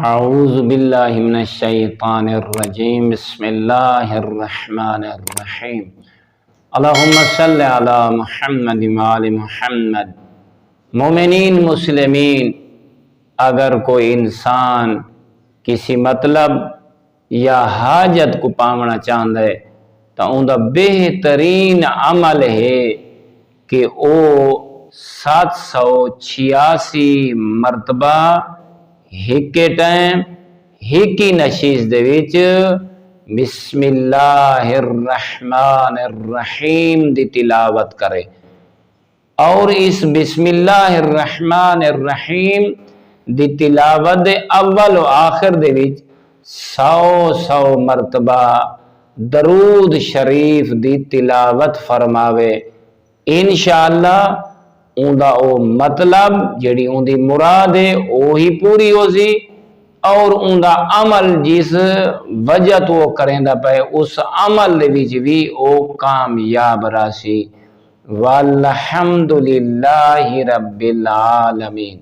اعوذ باللہ من الشیطان الرجیم بسم اللہ الرحمن الرحیم اللہم صلی علی محمد وآل محمد۔ مومنین مسلمین، اگر کوئی انسان کسی مطلب یا حاجت کو پامنا چاہتا ہے تو ان کا بہترین عمل ہے کہ او 786 مرتبہ ہکے ٹائم ہکی نشیز دے وچ بسم اللہ الرحمن الرحیم دی تلاوت کرے، اور اس بسم اللہ الرحمن الرحیم دی تلاوت دے اول و آخر دے وچ 100 مرتبہ درود شریف دی تلاوت فرماوے، انشاءاللہ اون دا او مطلب جڑی اون دی مراد ہے وہی پوری ہو سی، اور اون دا عمل جس وجہ تو وہ کریں دا پہ اس عمل دے وچ بھی او کامیاب راسی۔ والحمدللہ رب العالمین۔